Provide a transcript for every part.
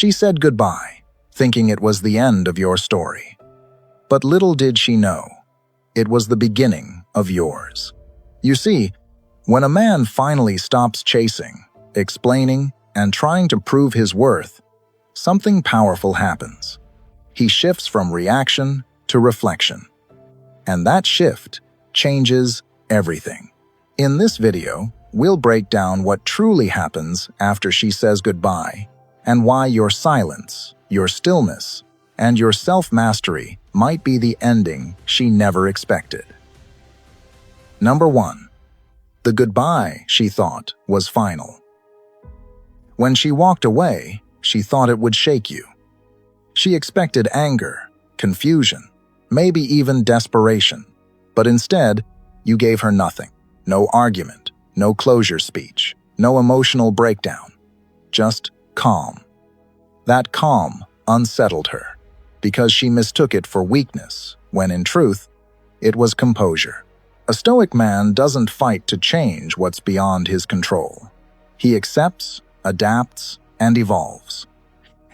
She said goodbye, thinking it was the end of your story. But little did she know, it was the beginning of yours. You see, when a man finally stops chasing, explaining, and trying to prove his worth, something powerful happens. He shifts from reaction to reflection. And that shift changes everything. In this video, we'll break down what truly happens after she says goodbye, and why your silence, your stillness, and your self-mastery might be the ending she never expected. Number 1. The goodbye she thought was final. When she walked away, she thought it would shake you. She expected anger, confusion, maybe even desperation, but instead, you gave her nothing. No argument, no closure speech, no emotional breakdown, just calm. That calm unsettled her, because she mistook it for weakness, when in truth, it was composure. A Stoic man doesn't fight to change what's beyond his control. He accepts, adapts, and evolves.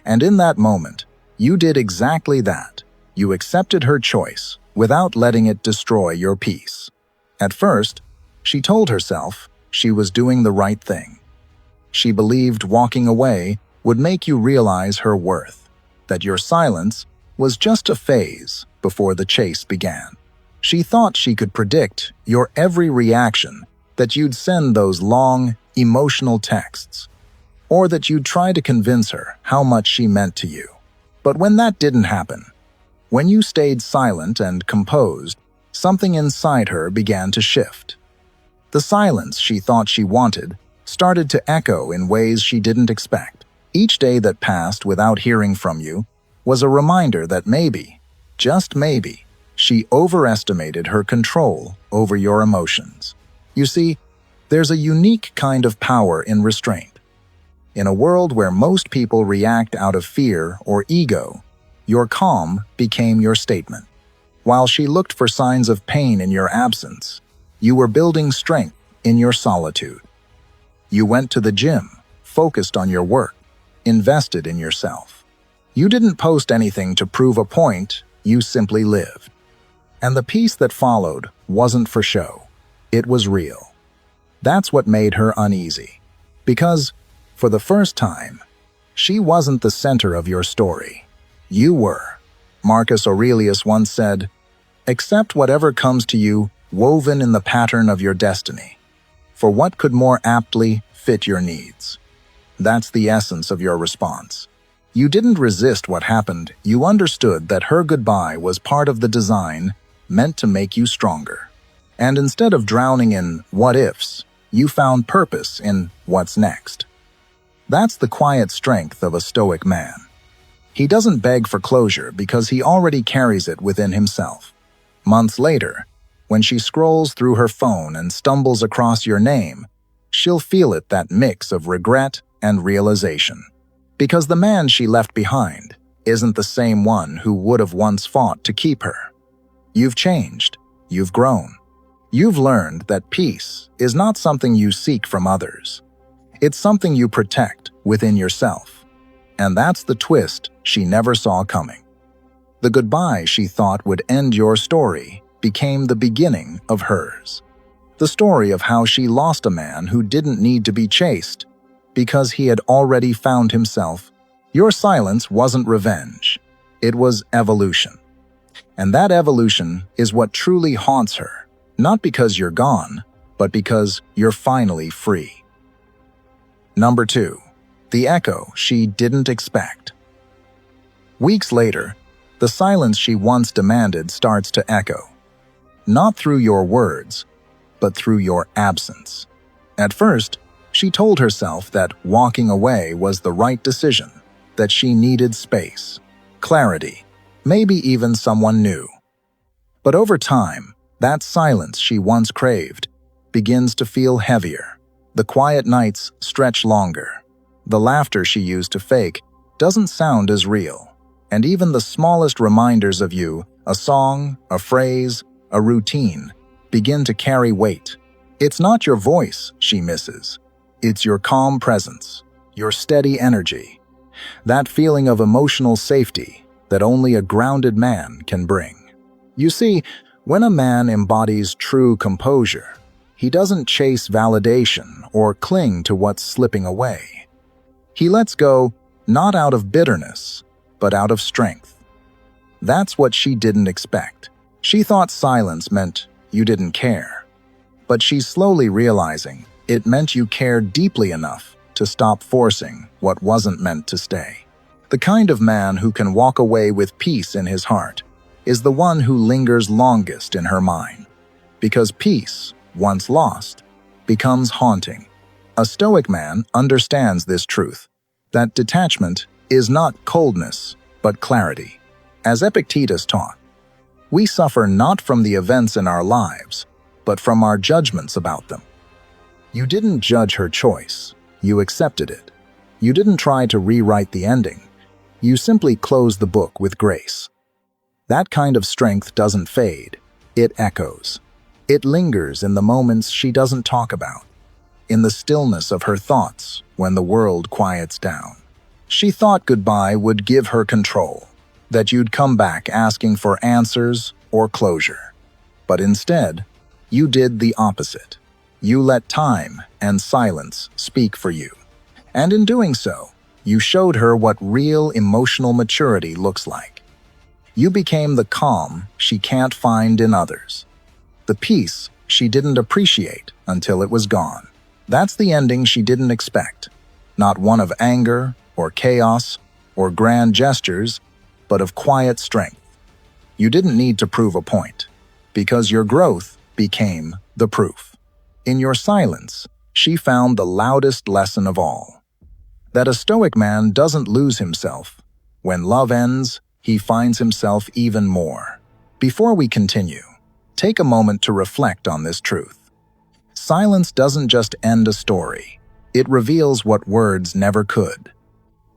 And in that moment, you did exactly that. You accepted her choice without letting it destroy your peace. At first, she told herself she was doing the right thing. She believed walking away would make you realize her worth, that your silence was just a phase before the chase began. She thought she could predict your every reaction, that you'd send those long, emotional texts, or that you'd try to convince her how much she meant to you. But when that didn't happen, when you stayed silent and composed, something inside her began to shift. The silence she thought she wanted started to echo in ways she didn't expect. Each day that passed without hearing from you was a reminder that maybe, just maybe, she overestimated her control over your emotions. You see, there's a unique kind of power in restraint. In a world where most people react out of fear or ego, your calm became your statement. While she looked for signs of pain in your absence, you were building strength in your solitude. You went to the gym, focused on your work, invested in yourself. You didn't post anything to prove a point, you simply lived. And the peace that followed wasn't for show. It was real. That's what made her uneasy. Because, for the first time, she wasn't the center of your story. You were. Marcus Aurelius once said, "Accept whatever comes to you woven in the pattern of your destiny. For what could more aptly fit your needs?" That's the essence of your response. You didn't resist what happened. You understood that her goodbye was part of the design meant to make you stronger. And instead of drowning in what-ifs, you found purpose in what's next. That's the quiet strength of a Stoic man. He doesn't beg for closure because he already carries it within himself. Months later, when she scrolls through her phone and stumbles across your name, she'll feel it, that mix of regret and realization. Because the man she left behind isn't the same one who would have once fought to keep her. You've changed. You've grown. You've learned that peace is not something you seek from others. It's something you protect within yourself. And that's the twist she never saw coming. The goodbye she thought would end your story became the beginning of hers. The story of how she lost a man who didn't need to be chased because he had already found himself. Your silence wasn't revenge. It was evolution. And that evolution is what truly haunts her, not because you're gone, but because you're finally free. Number 2. The echo she didn't expect. Weeks later, the silence she once demanded starts to echo. Not through your words, but through your absence. At first, she told herself that walking away was the right decision, that she needed space, clarity, maybe even someone new. But over time, that silence she once craved begins to feel heavier. The quiet nights stretch longer. The laughter she used to fake doesn't sound as real. And even the smallest reminders of you, a song, a phrase, a routine, begin to carry weight. It's not your voice she misses. It's your calm presence, your steady energy. that feeling of emotional safety that only a grounded man can bring. You see, when a man embodies true composure, he doesn't chase validation or cling to what's slipping away. He lets go not out of bitterness, but out of strength. That's what she didn't expect. She thought silence meant you didn't care. But she's slowly realizing it meant you cared deeply enough to stop forcing what wasn't meant to stay. The kind of man who can walk away with peace in his heart is the one who lingers longest in her mind. Because peace, once lost, becomes haunting. A Stoic man understands this truth, that detachment is not coldness, but clarity. As Epictetus taught, we suffer not from the events in our lives, but from our judgments about them. You didn't judge her choice, you accepted it. You didn't try to rewrite the ending, you simply closed the book with grace. That kind of strength doesn't fade, it echoes. It lingers in the moments she doesn't talk about, in the stillness of her thoughts when the world quiets down. She thought goodbye would give her control, that you'd come back asking for answers or closure. But instead, you did the opposite. You let time and silence speak for you. And in doing so, you showed her what real emotional maturity looks like. You became the calm she can't find in others, the peace she didn't appreciate until it was gone. That's the ending she didn't expect, not one of anger or chaos or grand gestures, but of quiet strength. You didn't need to prove a point, because your growth became the proof. In your silence, she found the loudest lesson of all, that a Stoic man doesn't lose himself. When love ends, he finds himself even more. Before we continue, take a moment to reflect on this truth. Silence doesn't just end a story, it reveals what words never could.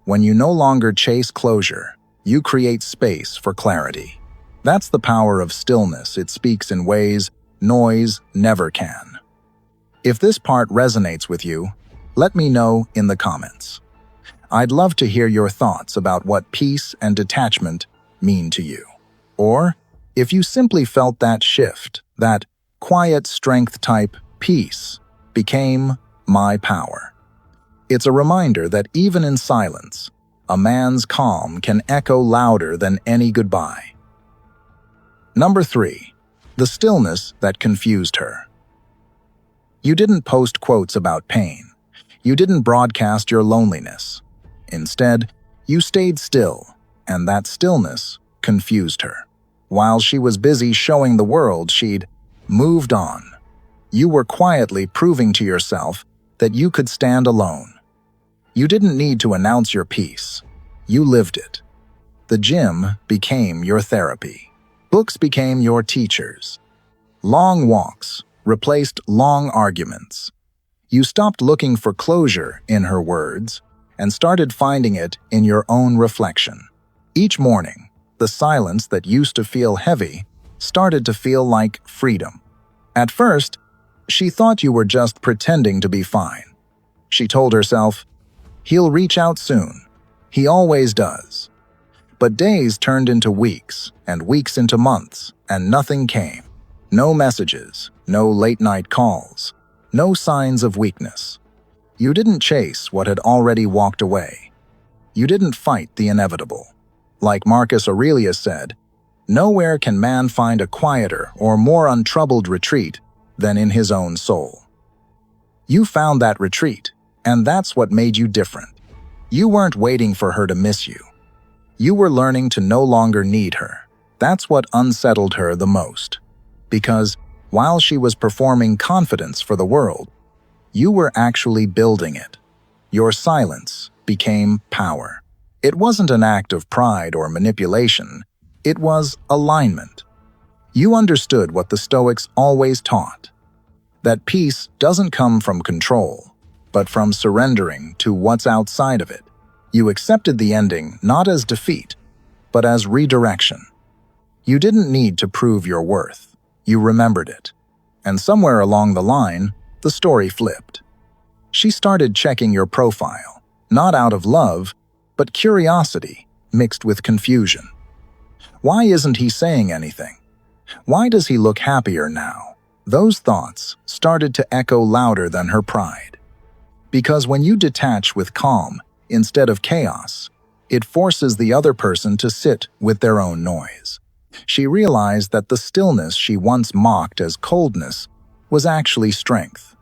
When you no longer chase closure, you create space for clarity. That's the power of stillness. It speaks in ways noise never can. If this part resonates with you, let me know in the comments. I'd love to hear your thoughts about what peace and detachment mean to you. Or, if you simply felt that shift, that quiet strength type peace became my power. It's a reminder that even in silence, a man's calm can echo louder than any goodbye. Number 3. The stillness that confused her. You didn't post quotes about pain. You didn't broadcast your loneliness. Instead, you stayed still, and that stillness confused her. While she was busy showing the world she'd moved on, you were quietly proving to yourself that you could stand alone. You didn't need to announce your peace. You lived it. The gym became your therapy. Books became your teachers. Long walks replaced long arguments. You stopped looking for closure in her words and started finding it in your own reflection. Each morning, the silence that used to feel heavy started to feel like freedom. At first, she thought you were just pretending to be fine. She told herself, "He'll reach out soon. He always does." But days turned into weeks, and weeks into months, and nothing came. No messages, no late-night calls, no signs of weakness. You didn't chase what had already walked away. You didn't fight the inevitable. Like Marcus Aurelius said, "Nowhere can man find a quieter or more untroubled retreat than in his own soul." You found that retreat, and that's what made you different. You weren't waiting for her to miss you. You were learning to no longer need her. That's what unsettled her the most. Because while she was performing confidence for the world, you were actually building it. Your silence became power. It wasn't an act of pride or manipulation. It was alignment. You understood what the Stoics always taught, that peace doesn't come from control, but from surrendering to what's outside of it. You accepted the ending not as defeat, but as redirection. You didn't need to prove your worth. You remembered it. And somewhere along the line, the story flipped. She started checking your profile, not out of love, but curiosity mixed with confusion. Why isn't he saying anything? Why does he look happier now? Those thoughts started to echo louder than her pride. Because when you detach with calm instead of chaos, it forces the other person to sit with their own noise. She realized that the stillness she once mocked as coldness was actually strength.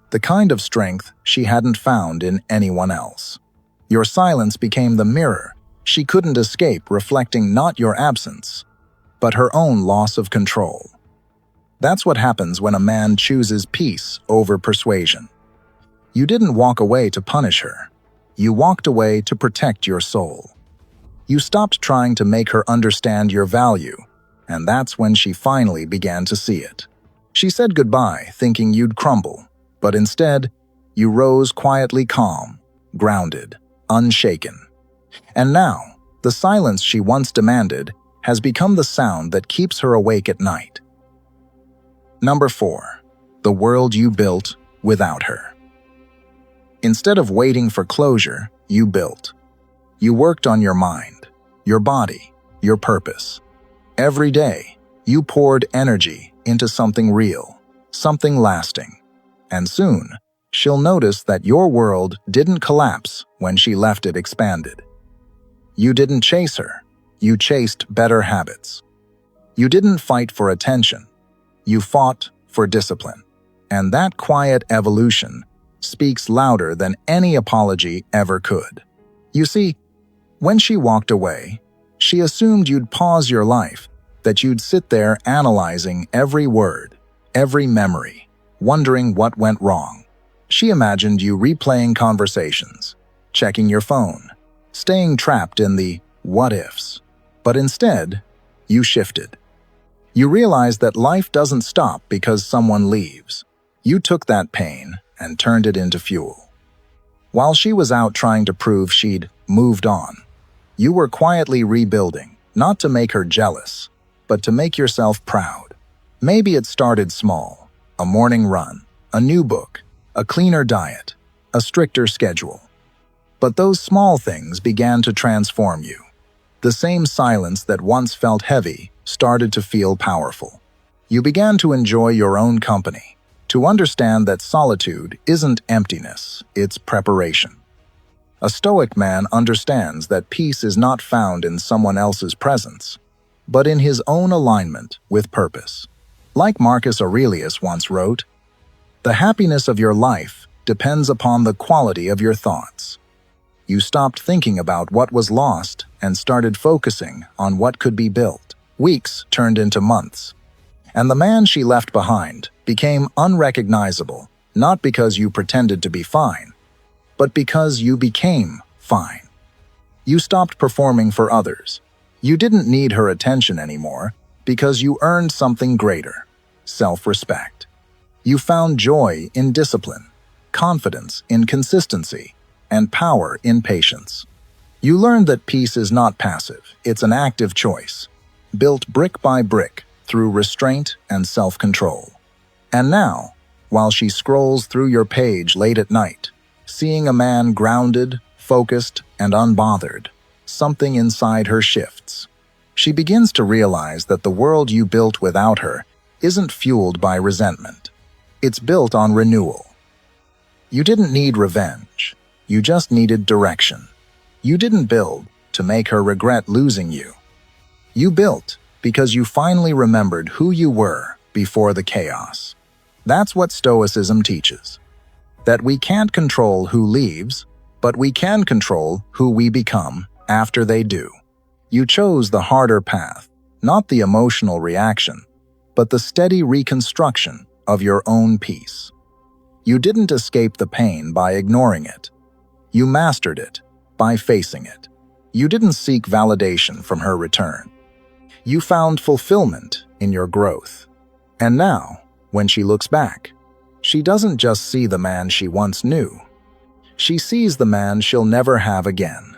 The kind of strength she hadn't found in anyone else. Your silence became the mirror she couldn't escape, reflecting not your absence, but her own loss of control. That's what happens when a man chooses peace over persuasion. You didn't walk away to punish her. You walked away to protect your soul. You stopped trying to make her understand your value, and that's when she finally began to see it. She said goodbye, thinking you'd crumble, but instead, you rose quietly calm, grounded, unshaken. And now, the silence she once demanded has become the sound that keeps her awake at night. Number 4. The world you built without her. Instead of waiting for closure, you built. You worked on your mind, your body, your purpose. Every day, you poured energy into something real, something lasting. And soon, she'll notice that your world didn't collapse when she left it expanded. You didn't chase her. You chased better habits. You didn't fight for attention. You fought for discipline. And that quiet evolution speaks louder than any apology ever could. You see, when she walked away, she assumed you'd pause your life, that you'd sit there analyzing every word, every memory, wondering what went wrong. She imagined you replaying conversations, checking your phone, staying trapped in the what-ifs. But instead, you shifted. You realized that life doesn't stop because someone leaves. You took that pain and turned it into fuel. While she was out trying to prove she'd moved on, you were quietly rebuilding, not to make her jealous, but to make yourself proud. Maybe it started small: a morning run, a new book, a cleaner diet, a stricter schedule. But those small things began to transform you. The same silence that once felt heavy started to feel powerful. You began to enjoy your own company, to understand that solitude isn't emptiness, it's preparation. A Stoic man understands that peace is not found in someone else's presence, but in his own alignment with purpose. Like Marcus Aurelius once wrote, "The happiness of your life depends upon the quality of your thoughts." You stopped thinking about what was lost and started focusing on what could be built. Weeks turned into months, and the man she left behind became unrecognizable, not because you pretended to be fine, but because you became fine. You stopped performing for others. You didn't need her attention anymore because you earned something greater: self-respect. You found joy in discipline, confidence in consistency, and power in patience. You learned that peace is not passive, it's an active choice, built brick by brick through restraint and self-control. And now, while she scrolls through your page late at night, seeing a man grounded, focused, and unbothered, something inside her shifts. She begins to realize that the world you built without her isn't fueled by resentment. It's built on renewal. You didn't need revenge. You just needed direction. You didn't build to make her regret losing you. You built because you finally remembered who you were before the chaos. That's what Stoicism teaches. That we can't control who leaves, but we can control who we become after they do. You chose the harder path, not the emotional reaction, but the steady reconstruction of your own peace. You didn't escape the pain by ignoring it. You mastered it by facing it. You didn't seek validation from her return. You found fulfillment in your growth. And now, when she looks back, she doesn't just see the man she once knew. She sees the man she'll never have again.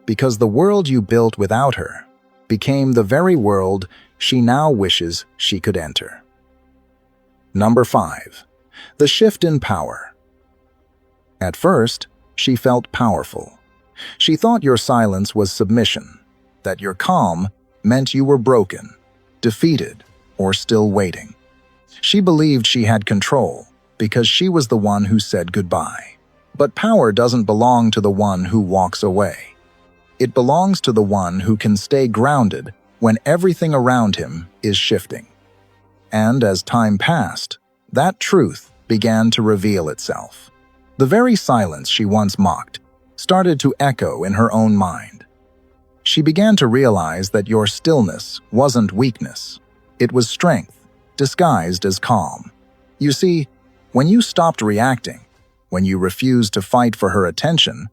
Because the world you built without her became the very world she now wishes she could enter. Number 5. The shift in power. At first, she felt powerful. She thought your silence was submission, that your calm meant you were broken, defeated, or still waiting. She believed she had control because she was the one who said goodbye. But power doesn't belong to the one who walks away. It belongs to the one who can stay grounded when everything around him is shifting. And as time passed, that truth began to reveal itself. The very silence she once mocked started to echo in her own mind. She began to realize that your stillness wasn't weakness. It was strength, disguised as calm. You see, when you stopped reacting, when you refused to fight for her attention,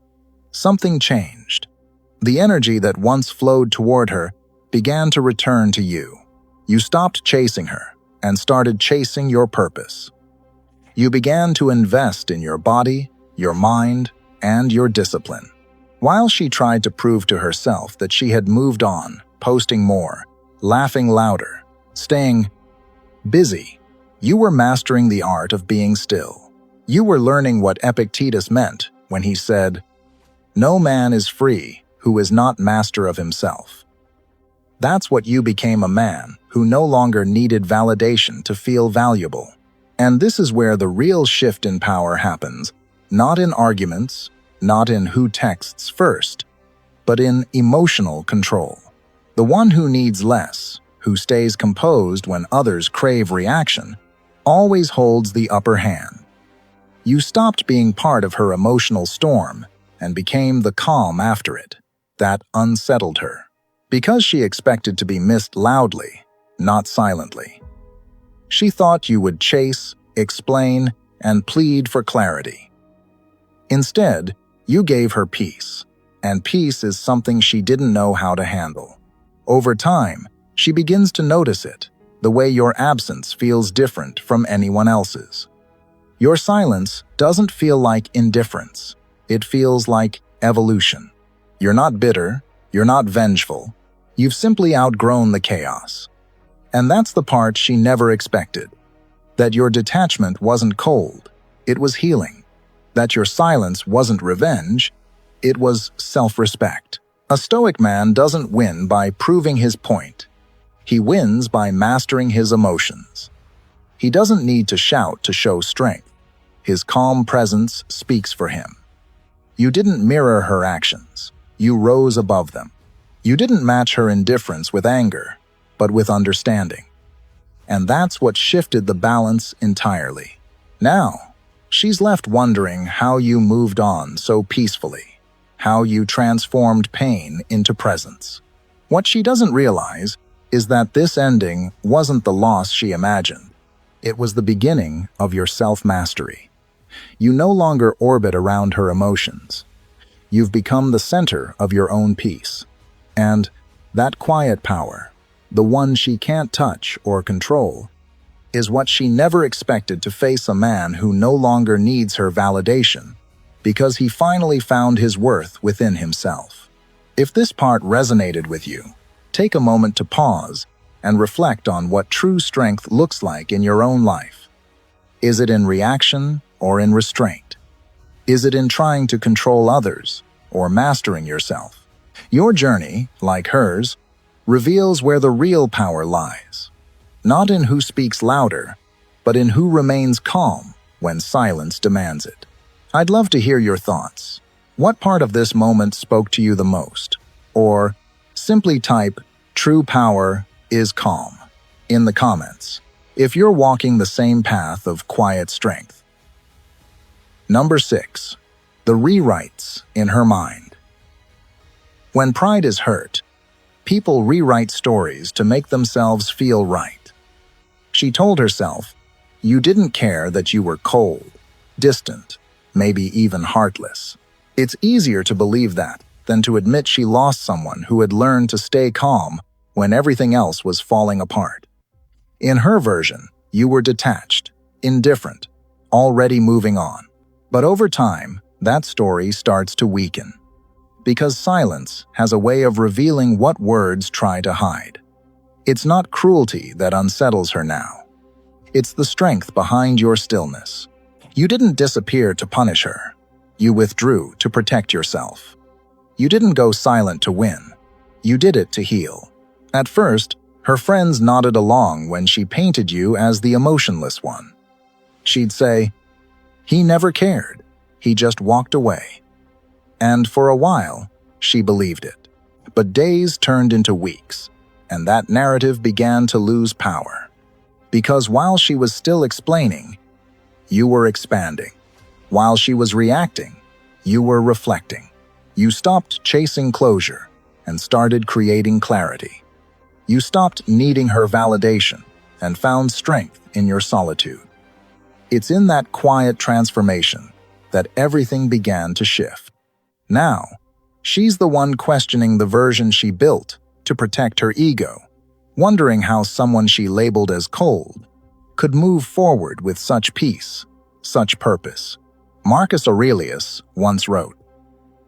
something changed. The energy that once flowed toward her began to return to you. You stopped chasing her and started chasing your purpose. You began to invest in your body, your mind, and your discipline. While she tried to prove to herself that she had moved on, posting more, laughing louder, staying busy, you were mastering the art of being still. You were learning what Epictetus meant when he said, "No man is free who is not master of himself." That's what you became, a man who no longer needed validation to feel valuable. And this is where the real shift in power happens, not in arguments, not in who texts first, but in emotional control. The one who needs less, who stays composed when others crave reaction, always holds the upper hand. You stopped being part of her emotional storm and became the calm after it. That unsettled her, because she expected to be missed loudly, not silently. She thought you would chase, explain, and plead for clarity. Instead, you gave her peace, and peace is something she didn't know how to handle. Over time, she begins to notice it, the way your absence feels different from anyone else's. Your silence doesn't feel like indifference. It feels like evolution. You're not bitter, you're not vengeful. You've simply outgrown the chaos. And that's the part she never expected. That your detachment wasn't cold, it was healing. That your silence wasn't revenge, it was self-respect. A Stoic man doesn't win by proving his point. He wins by mastering his emotions. He doesn't need to shout to show strength. His calm presence speaks for him. You didn't mirror her actions. You rose above them. You didn't match her indifference with anger, but with understanding. And that's what shifted the balance entirely. Now, she's left wondering how you moved on so peacefully, how you transformed pain into presence. What she doesn't realize is that this ending wasn't the loss she imagined. It was the beginning of your self-mastery. You no longer orbit around her emotions. You've become the center of your own peace. And that quiet power, the one she can't touch or control, is what she never expected to face a man who no longer needs her validation because he finally found his worth within himself. If this part resonated with you, take a moment to pause and reflect on what true strength looks like in your own life. Is it in reaction or in restraint? Is it in trying to control others or mastering yourself? Your journey, like hers, reveals where the real power lies. Not in who speaks louder, but in who remains calm when silence demands it. I'd love to hear your thoughts. What part of this moment spoke to you the most? Or simply type, "True power is calm," in the comments, if you're walking the same path of quiet strength. Number 6. The rewrites in her mind. When pride is hurt, people rewrite stories to make themselves feel right. She told herself, you didn't care that you were cold, distant, maybe even heartless. It's easier to believe that than to admit she lost someone who had learned to stay calm when everything else was falling apart. In her version, you were detached, indifferent, already moving on. But over time, that story starts to weaken. Because silence has a way of revealing what words try to hide. It's not cruelty that unsettles her now. It's the strength behind your stillness. You didn't disappear to punish her. You withdrew to protect yourself. You didn't go silent to win. You did it to heal. At first, her friends nodded along when she painted you as the emotionless one. She'd say, "He never cared. He just walked away." And for a while, she believed it. But days turned into weeks, and that narrative began to lose power. Because while she was still explaining, you were expanding. While she was reacting, you were reflecting. You stopped chasing closure and started creating clarity. You stopped needing her validation and found strength in your solitude. It's in that quiet transformation that everything began to shift. Now, she's the one questioning the version she built to protect her ego, wondering how someone she labeled as cold could move forward with such peace, such purpose. Marcus Aurelius once wrote,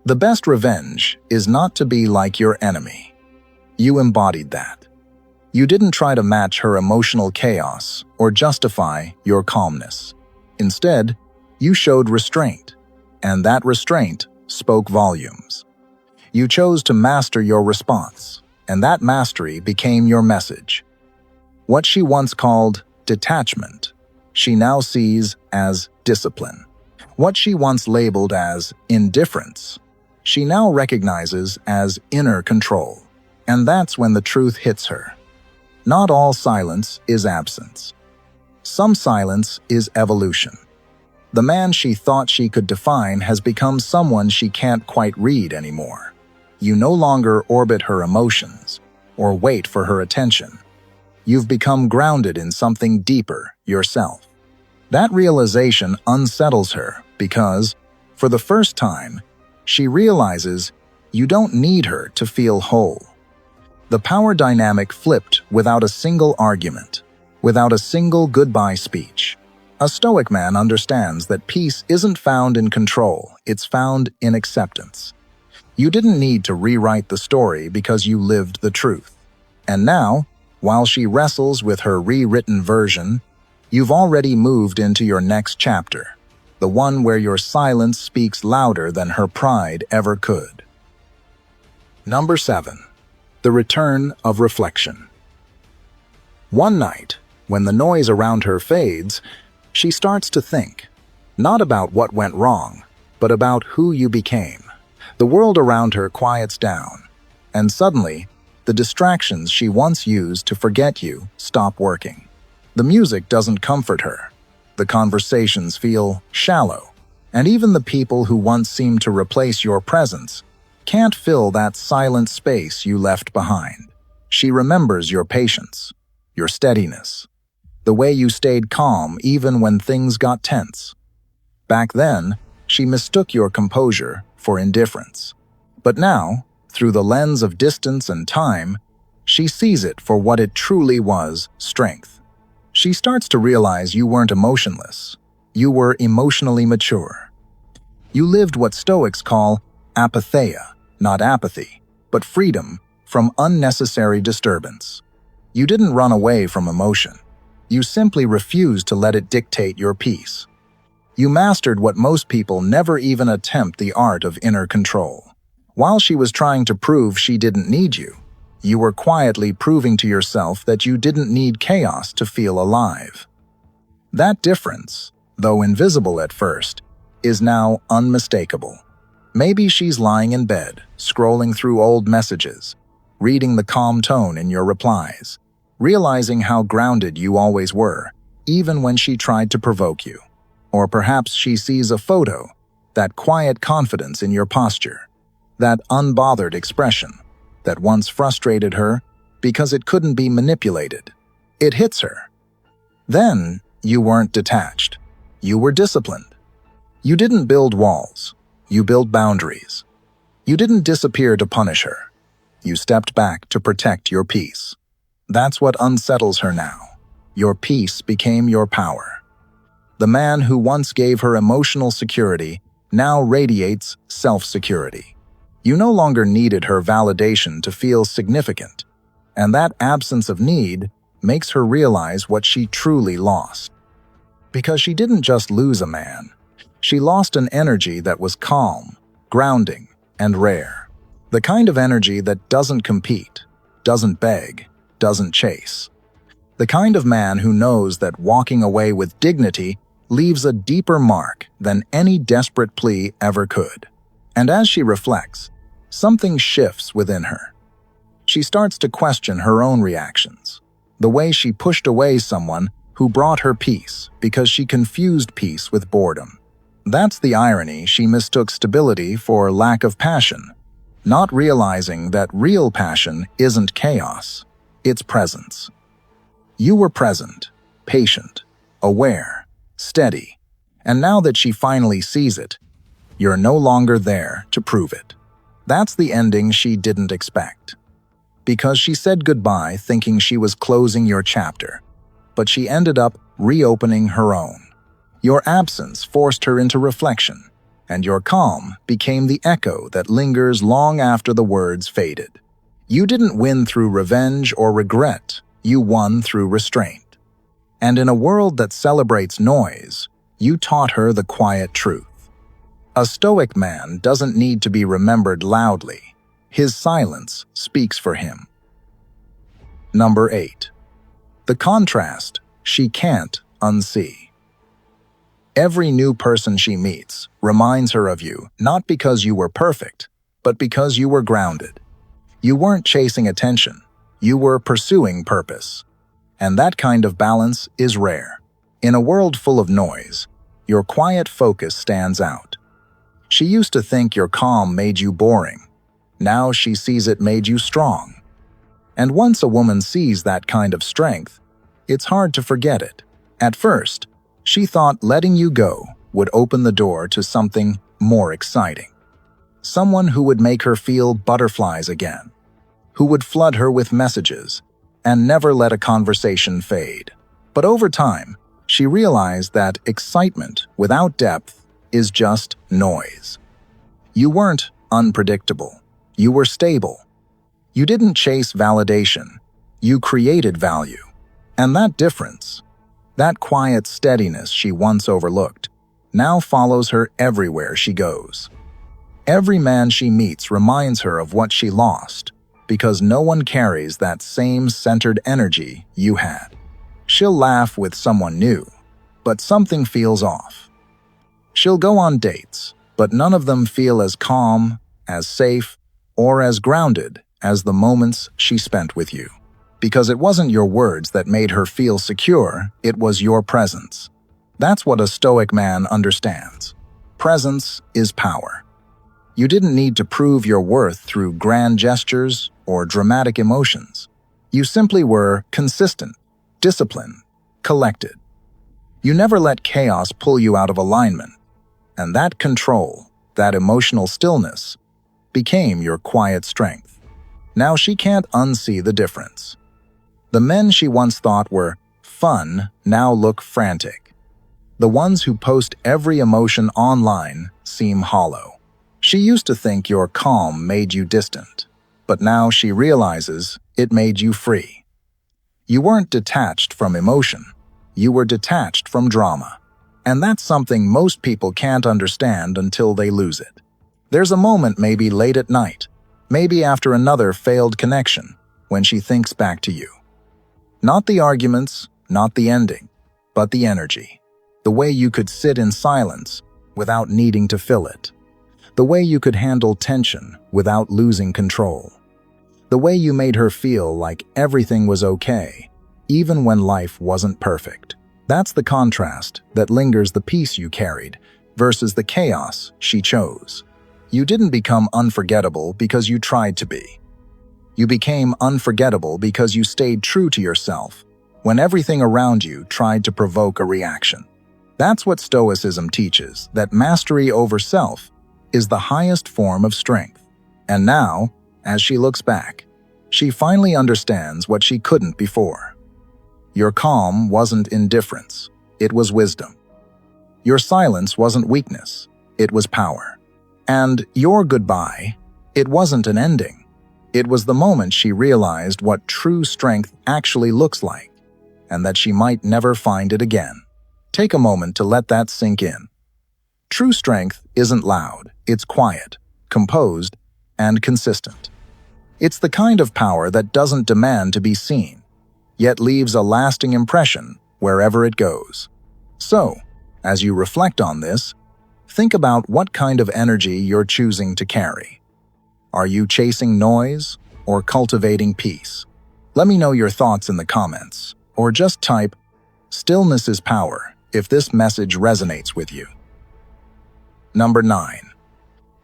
"The best revenge is not to be like your enemy." You embodied that. You didn't try to match her emotional chaos or justify your calmness. Instead, you showed restraint, and that restraint spoke volumes. You chose to master your response, and that mastery became your message. What she once called detachment, she now sees as discipline. What she once labeled as indifference, she now recognizes as inner control. And that's when the truth hits her. Not all silence is absence. Some silence is evolution. The man she thought she could define has become someone she can't quite read anymore. You no longer orbit her emotions or wait for her attention. You've become grounded in something deeper yourself. That realization unsettles her because, for the first time, she realizes you don't need her to feel whole. The power dynamic flipped without a single argument, without a single goodbye speech. A Stoic man understands that peace isn't found in control, it's found in acceptance. You didn't need to rewrite the story because you lived the truth. And now, while she wrestles with her rewritten version, you've already moved into your next chapter, the one where your silence speaks louder than her pride ever could. Number 7. The return of reflection. One night, when the noise around her fades, she starts to think, not about what went wrong, but about who you became. The world around her quiets down, and suddenly, the distractions she once used to forget you stop working. The music doesn't comfort her. The conversations feel shallow, and even the people who once seemed to replace your presence can't fill that silent space you left behind. She remembers your patience, your steadiness, the way you stayed calm even when things got tense. Back then, she mistook your composure for indifference. But now, through the lens of distance and time, she sees it for what it truly was: strength. She starts to realize you weren't emotionless. You were emotionally mature. You lived what Stoics call apatheia, not apathy, but freedom from unnecessary disturbance. You didn't run away from emotion. You simply refused to let it dictate your peace. You mastered what most people never even attempt: the art of inner control. While she was trying to prove she didn't need you, you were quietly proving to yourself that you didn't need chaos to feel alive. That difference, though invisible at first, is now unmistakable. Maybe she's lying in bed, scrolling through old messages, reading the calm tone in your replies, realizing how grounded you always were, even when she tried to provoke you. Or perhaps she sees a photo, that quiet confidence in your posture, that unbothered expression that once frustrated her because it couldn't be manipulated. It hits her. Then you weren't detached. You were disciplined. You didn't build walls. You built boundaries. You didn't disappear to punish her. You stepped back to protect your peace. That's what unsettles her now. Your peace became your power. The man who once gave her emotional security now radiates self-security. You no longer needed her validation to feel significant, and that absence of need makes her realize what she truly lost. Because she didn't just lose a man, she lost an energy that was calm, grounding, and rare. The kind of energy that doesn't compete, doesn't beg, doesn't chase. The kind of man who knows that walking away with dignity leaves a deeper mark than any desperate plea ever could. And as she reflects, something shifts within her. She starts to question her own reactions, the way she pushed away someone who brought her peace because she confused peace with boredom. That's the irony. She mistook stability for lack of passion, not realizing that real passion isn't chaos, it's presence. You were present, patient, aware, steady, and now that she finally sees it, you're no longer there to prove it. That's the ending she didn't expect. Because she said goodbye thinking she was closing your chapter, but she ended up reopening her own. Your absence forced her into reflection, and your calm became the echo that lingers long after the words faded. You didn't win through revenge or regret, you won through restraint. And in a world that celebrates noise, you taught her the quiet truth. A Stoic man doesn't need to be remembered loudly. His silence speaks for him. Number 8. The contrast she can't unsee. Every new person she meets reminds her of you, not because you were perfect, but because you were grounded. You weren't chasing attention, you were pursuing purpose. And that kind of balance is rare. In a world full of noise, your quiet focus stands out. She used to think your calm made you boring. Now she sees it made you strong. And once a woman sees that kind of strength, it's hard to forget it. At first, she thought letting you go would open the door to something more exciting. Someone who would make her feel butterflies again, who would flood her with messages and never let a conversation fade. But over time, she realized that excitement without depth is just noise. You weren't unpredictable. You were stable. You didn't chase validation. You created value. And that difference, that quiet steadiness she once overlooked, now follows her everywhere she goes. Every man she meets reminds her of what she lost, because no one carries that same centered energy you had. She'll laugh with someone new, but something feels off. She'll go on dates, but none of them feel as calm, as safe, or as grounded as the moments she spent with you. Because it wasn't your words that made her feel secure, it was your presence. That's what a Stoic man understands. Presence is power. You didn't need to prove your worth through grand gestures or dramatic emotions. You simply were consistent, disciplined, collected. You never let chaos pull you out of alignment. And that control, that emotional stillness, became your quiet strength. Now she can't unsee the difference. The men she once thought were fun now look frantic. The ones who post every emotion online seem hollow. She used to think your calm made you distant, but now she realizes it made you free. You weren't detached from emotion, you were detached from drama. And that's something most people can't understand until they lose it. There's a moment maybe late at night, maybe after another failed connection, when she thinks back to you. Not the arguments, not the ending, but the energy. The way you could sit in silence without needing to fill it. The way you could handle tension without losing control. The way you made her feel like everything was okay, even when life wasn't perfect. That's the contrast that lingers the peace you carried versus the chaos she chose. You didn't become unforgettable because you tried to be. You became unforgettable because you stayed true to yourself when everything around you tried to provoke a reaction. That's what Stoicism teaches, that mastery over self is the highest form of strength. And now, as she looks back, she finally understands what she couldn't before. Your calm wasn't indifference, it was wisdom. Your silence wasn't weakness, it was power. And your goodbye, it wasn't an ending. It was the moment she realized what true strength actually looks like, and that she might never find it again. Take a moment to let that sink in. True strength isn't loud, it's quiet, composed, and consistent. It's the kind of power that doesn't demand to be seen, yet leaves a lasting impression wherever it goes. So, as you reflect on this, think about what kind of energy you're choosing to carry. Are you chasing noise or cultivating peace? Let me know your thoughts in the comments, or just type, "Stillness is power," if this message resonates with you. Number 9.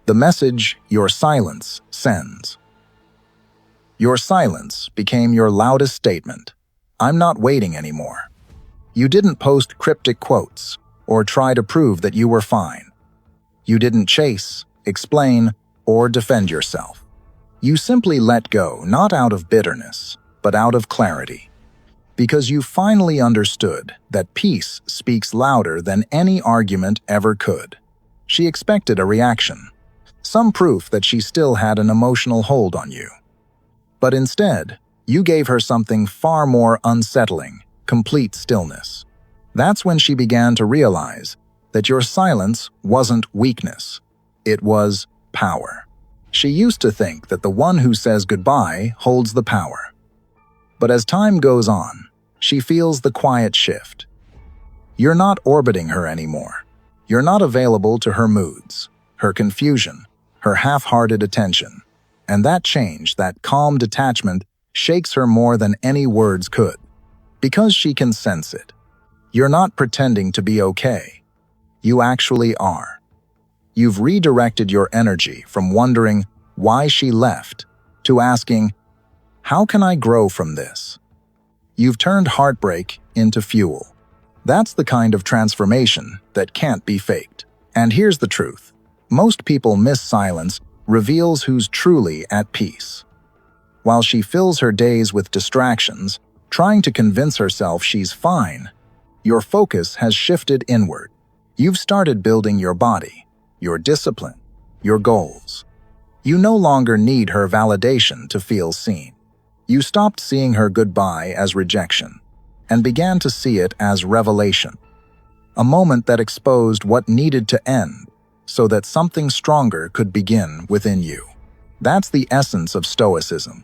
The message your silence sends. Your silence became your loudest statement. "I'm not waiting anymore." You didn't post cryptic quotes or try to prove that you were fine. You didn't chase, explain, or defend yourself. You simply let go, not out of bitterness, but out of clarity. Because you finally understood that peace speaks louder than any argument ever could. She expected a reaction, some proof that she still had an emotional hold on you. But instead, you gave her something far more unsettling: complete stillness. That's when she began to realize that your silence wasn't weakness, it was power. She used to think that the one who says goodbye holds the power. But as time goes on, she feels the quiet shift. You're not orbiting her anymore. You're not available to her moods, her confusion, her half-hearted attention. And that change, that calm detachment, shakes her more than any words could. Because she can sense it. You're not pretending to be okay. You actually are. You've redirected your energy from wondering why she left to asking, "How can I grow from this?" You've turned heartbreak into fuel. That's the kind of transformation that can't be faked. And here's the truth. Most people miss silence reveals who's truly at peace. While she fills her days with distractions, trying to convince herself she's fine, your focus has shifted inward. You've started building your body, your discipline, your goals. You no longer need her validation to feel seen. You stopped seeing her goodbye as rejection and began to see it as revelation, a moment that exposed what needed to end so that something stronger could begin within you. That's the essence of Stoicism: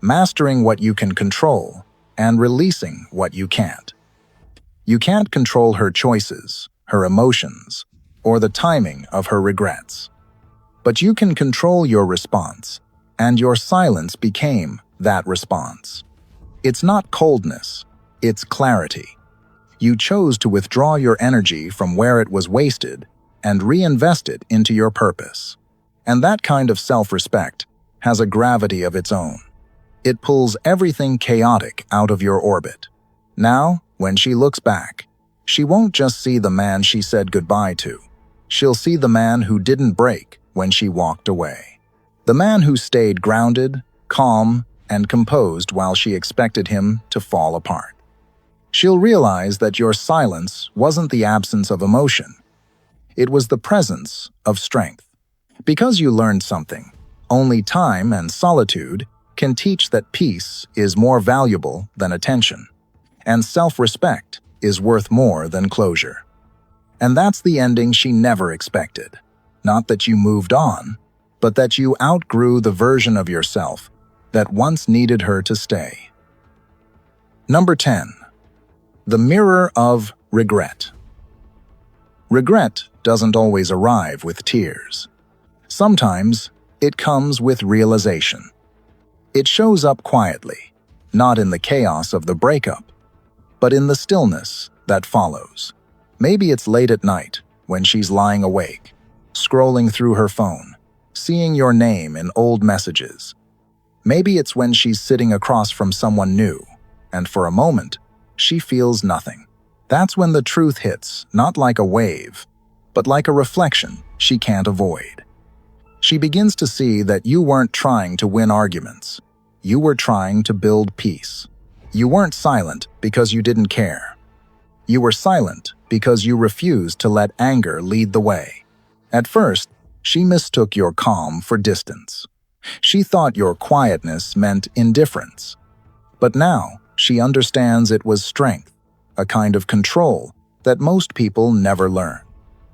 mastering what you can control and releasing what you can't. You can't control her choices, her emotions, or the timing of her regrets. But you can control your response, and your silence became that response. It's not coldness, it's clarity. You chose to withdraw your energy from where it was wasted and reinvest it into your purpose. And that kind of self-respect has a gravity of its own. It pulls everything chaotic out of your orbit. Now, when she looks back, she won't just see the man she said goodbye to. She'll see the man who didn't break when she walked away. The man who stayed grounded, calm, and composed while she expected him to fall apart. She'll realize that your silence wasn't the absence of emotion. It was the presence of strength. Because you learned something, only time and solitude can teach that peace is more valuable than attention, and self-respect is worth more than closure. And that's the ending she never expected. Not that you moved on, but that you outgrew the version of yourself that once needed her to stay. Number 10. The mirror of regret. Regret doesn't always arrive with tears. Sometimes it comes with realization. It shows up quietly, not in the chaos of the breakup, but in the stillness that follows. Maybe it's late at night when she's lying awake, scrolling through her phone, seeing your name in old messages. Maybe it's when she's sitting across from someone new, and for a moment, she feels nothing. That's when the truth hits, not like a wave, but like a reflection she can't avoid. She begins to see that you weren't trying to win arguments. You were trying to build peace. You weren't silent because you didn't care. You were silent because you refused to let anger lead the way. At first, she mistook your calm for distance. She thought your quietness meant indifference. But now, she understands it was strength, a kind of control that most people never learn.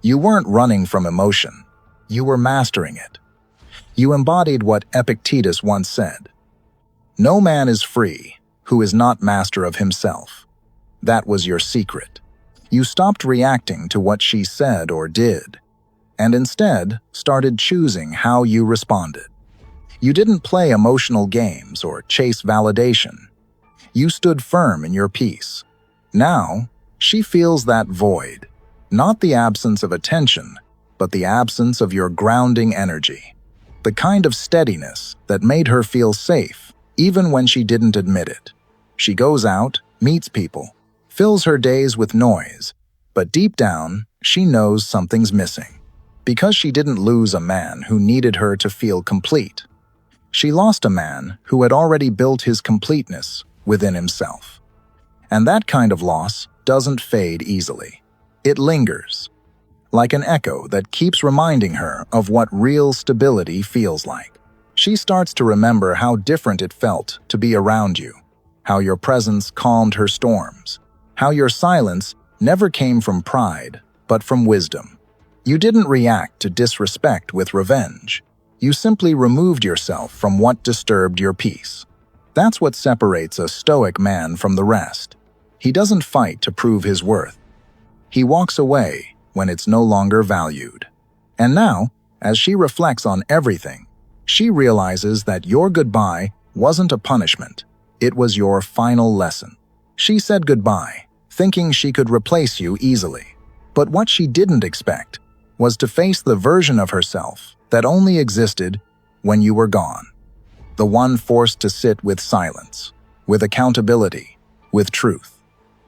You weren't running from emotion. You were mastering it. You embodied what Epictetus once said: "No man is free who is not master of himself." That was your secret. You stopped reacting to what she said or did, and instead started choosing how you responded. You didn't play emotional games or chase validation. You stood firm in your peace. Now, she feels that void, not the absence of attention, but the absence of your grounding energy. The kind of steadiness that made her feel safe, even when she didn't admit it. She goes out, meets people, fills her days with noise, but deep down, she knows something's missing. Because she didn't lose a man who needed her to feel complete. She lost a man who had already built his completeness within himself. And that kind of loss doesn't fade easily. It lingers, like an echo that keeps reminding her of what real stability feels like. She starts to remember how different it felt to be around you, how your presence calmed her storms, how your silence never came from pride, but from wisdom. You didn't react to disrespect with revenge. You simply removed yourself from what disturbed your peace. That's what separates a Stoic man from the rest. He doesn't fight to prove his worth. He walks away when it's no longer valued. And now, as she reflects on everything, she realizes that your goodbye wasn't a punishment. It was your final lesson. She said goodbye, thinking she could replace you easily. But what she didn't expect was to face the version of herself that only existed when you were gone. The one forced to sit with silence, with accountability, with truth.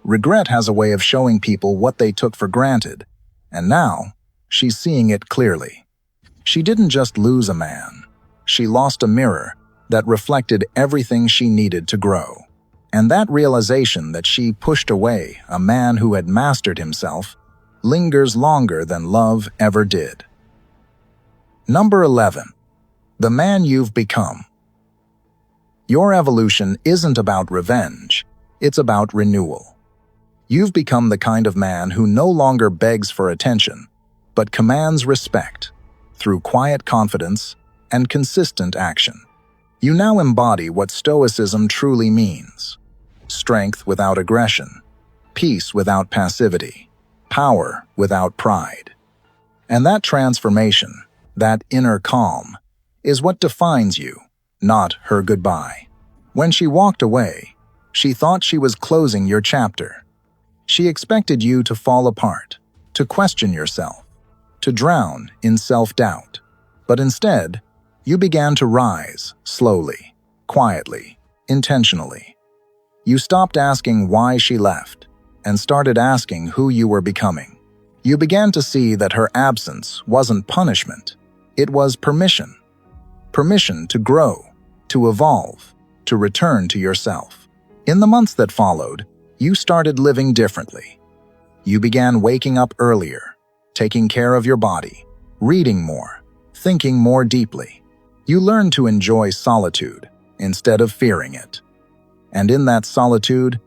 Regret has a way of showing people what they took for granted, and now she's seeing it clearly. She didn't just lose a man. She lost a mirror that reflected everything she needed to grow. And that realization that she pushed away a man who had mastered himself lingers longer than love ever did. Number 11. The man you've become. Your evolution isn't about revenge, it's about renewal. You've become the kind of man who no longer begs for attention, but commands respect through quiet confidence and consistent action. You now embody what Stoicism truly means: strength without aggression, peace without passivity, power without pride. And that transformation, that inner calm, is what defines you, not her goodbye. When she walked away, she thought she was closing your chapter. She expected you to fall apart, to question yourself, to drown in self-doubt. But instead, you began to rise slowly, quietly, intentionally. You stopped asking why she left and started asking who you were becoming. You began to see that her absence wasn't punishment. It was permission. Permission to grow, to evolve, to return to yourself. In the months that followed, you started living differently. You began waking up earlier, taking care of your body, reading more, thinking more deeply. You learned to enjoy solitude instead of fearing it. And in that solitude,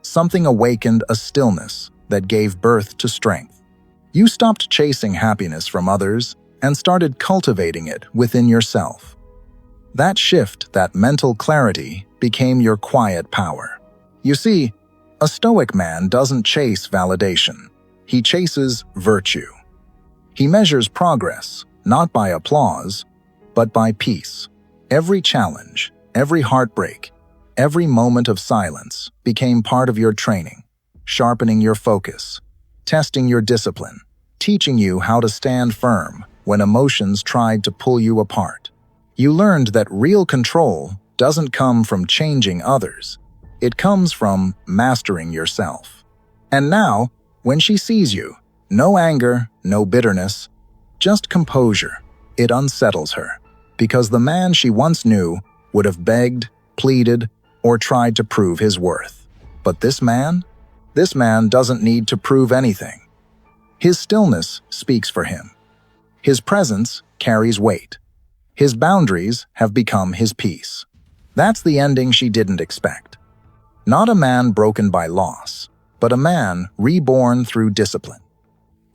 something awakened a stillness that gave birth to strength. You stopped chasing happiness from others and started cultivating it within yourself. That shift, that mental clarity, became your quiet power. You see, a Stoic man doesn't chase validation. He chases virtue. He measures progress, not by applause, but by peace. Every challenge, every heartbreak, every moment of silence became part of your training, sharpening your focus, testing your discipline, teaching you how to stand firm when emotions tried to pull you apart. You learned that real control doesn't come from changing others. It comes from mastering yourself. And now, when she sees you, no anger, no bitterness, just composure. It unsettles her, because the man she once knew would have begged, pleaded, or tried to prove his worth. But this man doesn't need to prove anything. His stillness speaks for him. His presence carries weight. His boundaries have become his peace. That's the ending she didn't expect. Not a man broken by loss, but a man reborn through discipline.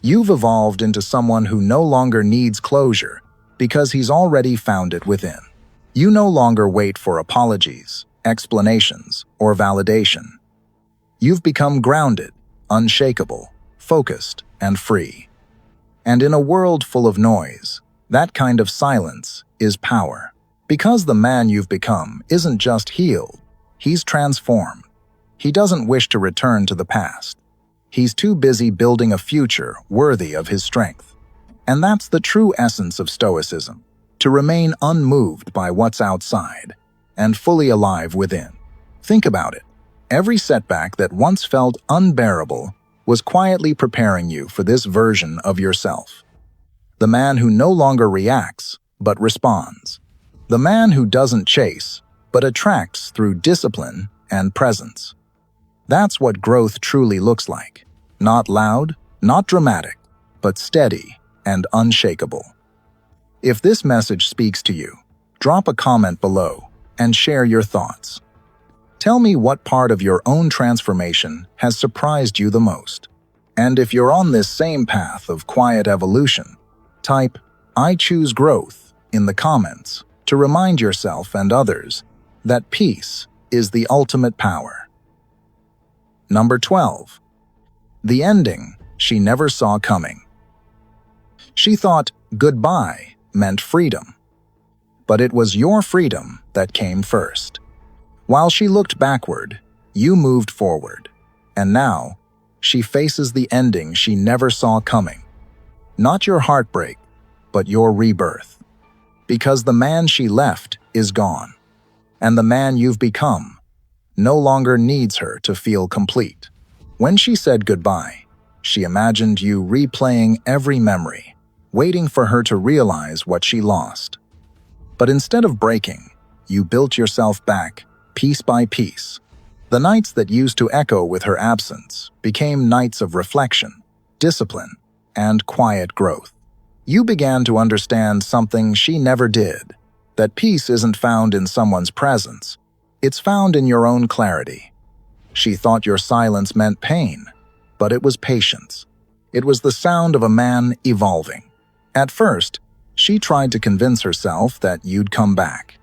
You've evolved into someone who no longer needs closure, because he's already found it within. You no longer wait for apologies, explanations, or validation. You've become grounded, unshakable, focused, and free. And in a world full of noise, that kind of silence is power. Because the man you've become isn't just healed, he's transformed. He doesn't wish to return to the past. He's too busy building a future worthy of his strength. And that's the true essence of Stoicism, to remain unmoved by what's outside and fully alive within. Think about it. Every setback that once felt unbearable was quietly preparing you for this version of yourself. The man who no longer reacts, but responds. The man who doesn't chase, but attracts through discipline and presence. That's what growth truly looks like. Not loud, not dramatic, but steady and unshakable. If this message speaks to you, drop a comment below and share your thoughts. Tell me what part of your own transformation has surprised you the most. And if you're on this same path of quiet evolution, type "I choose growth" in the comments to remind yourself and others that peace is the ultimate power. Number 12. The ending she never saw coming. She thought goodbye meant freedom. But it was your freedom that came first. While she looked backward, you moved forward. And now, she faces the ending she never saw coming. Not your heartbreak, but your rebirth. Because the man she left is gone. And the man you've become no longer needs her to feel complete. When she said goodbye, she imagined you replaying every memory, waiting for her to realize what she lost. But instead of breaking, you built yourself back, piece by piece. The nights that used to echo with her absence became nights of reflection, discipline, and quiet growth. You began to understand something she never did, that peace isn't found in someone's presence, it's found in your own clarity. She thought your silence meant pain, but it was patience. It was the sound of a man evolving. At first, she tried to convince herself that you'd come back,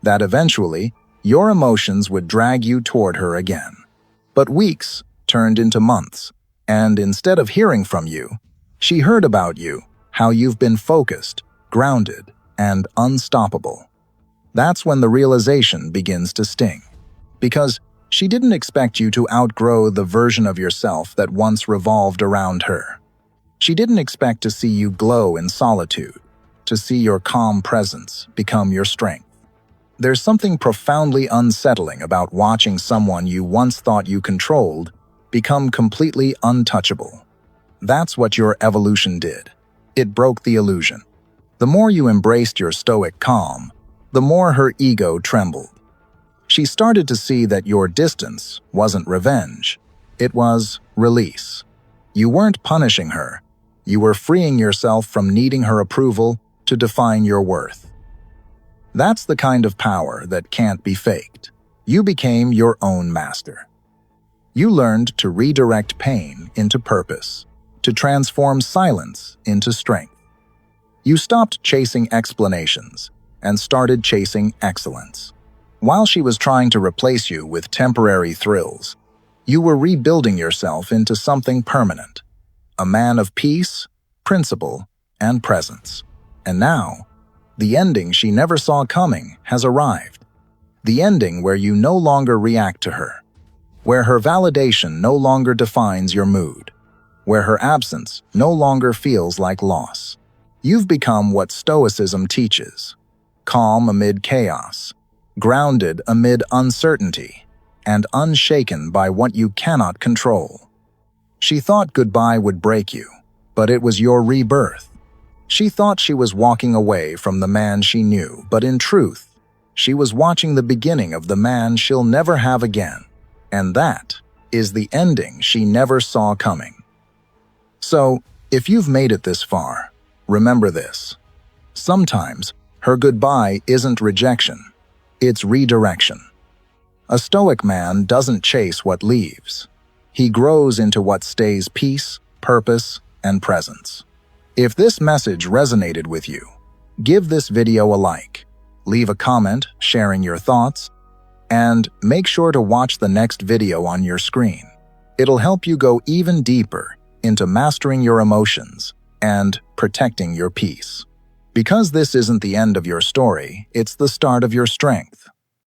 that eventually your emotions would drag you toward her again. But weeks turned into months, and instead of hearing from you, she heard about you, how you've been focused, grounded, and unstoppable. That's when the realization begins to sting. Because she didn't expect you to outgrow the version of yourself that once revolved around her. She didn't expect to see you glow in solitude, to see your calm presence become your strength. There's something profoundly unsettling about watching someone you once thought you controlled become completely untouchable. That's what your evolution did. It broke the illusion. The more you embraced your stoic calm, the more her ego trembled. She started to see that your distance wasn't revenge. It was release. You weren't punishing her. You were freeing yourself from needing her approval to define your worth. That's the kind of power that can't be faked. You became your own master. You learned to redirect pain into purpose, to transform silence into strength. You stopped chasing explanations and started chasing excellence. While she was trying to replace you with temporary thrills, you were rebuilding yourself into something permanent, a man of peace, principle, and presence. And now, the ending she never saw coming has arrived. The ending where you no longer react to her, where her validation no longer defines your mood, where her absence no longer feels like loss. You've become what Stoicism teaches: calm amid chaos, grounded amid uncertainty, and unshaken by what you cannot control. She thought goodbye would break you, but it was your rebirth. She thought she was walking away from the man she knew, but in truth, she was watching the beginning of the man she'll never have again. And that is the ending she never saw coming. So, if you've made it this far, remember this. Sometimes, her goodbye isn't rejection, it's redirection. A stoic man doesn't chase what leaves. He grows into what stays: peace, purpose, and presence. If this message resonated with you, Give this video a like, leave a comment sharing your thoughts, and make sure to watch the next video on your screen. It'll help you go even deeper into mastering your emotions and protecting your peace. Because this isn't the end of your story, it's the start of your strength.